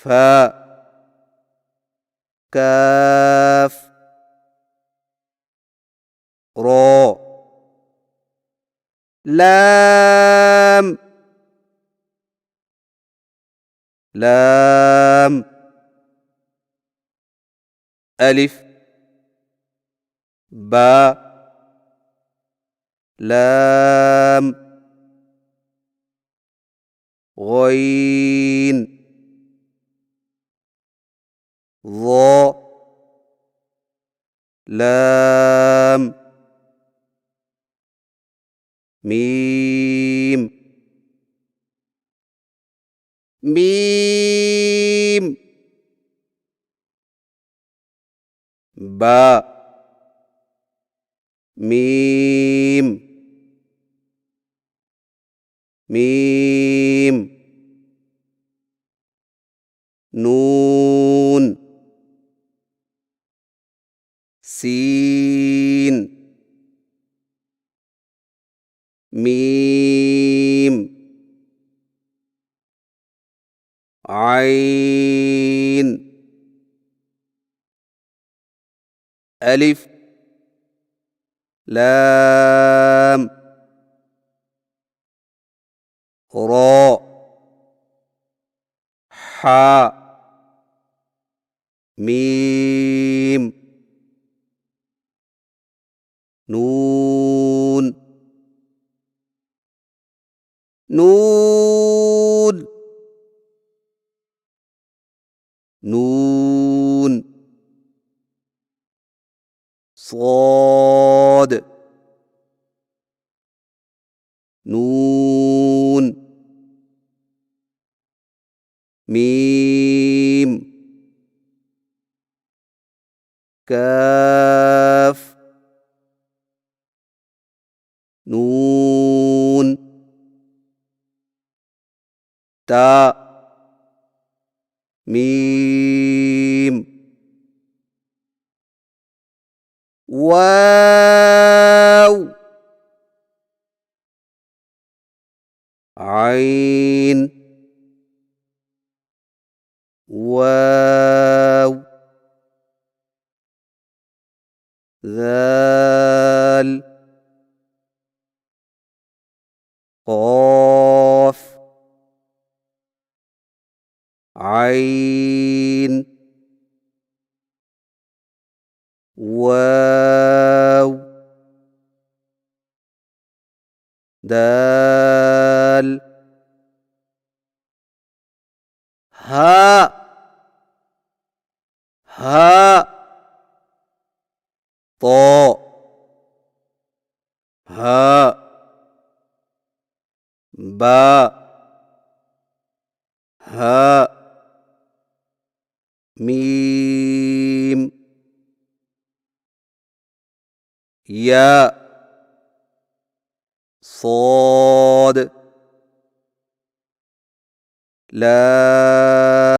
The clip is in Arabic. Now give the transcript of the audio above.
فاء كاف را لام لام ألف باء لام غين ظا لام ميم ميم باء ميم ميم نون سين ميم عين ألف لام را حاء ميم نون نون نون صاد نون ميم كاف نون تاء ميم واو عين واو ذال قاف عين واو دال هاء هاء طاء هاء باء هاء ميم ياء صاد لا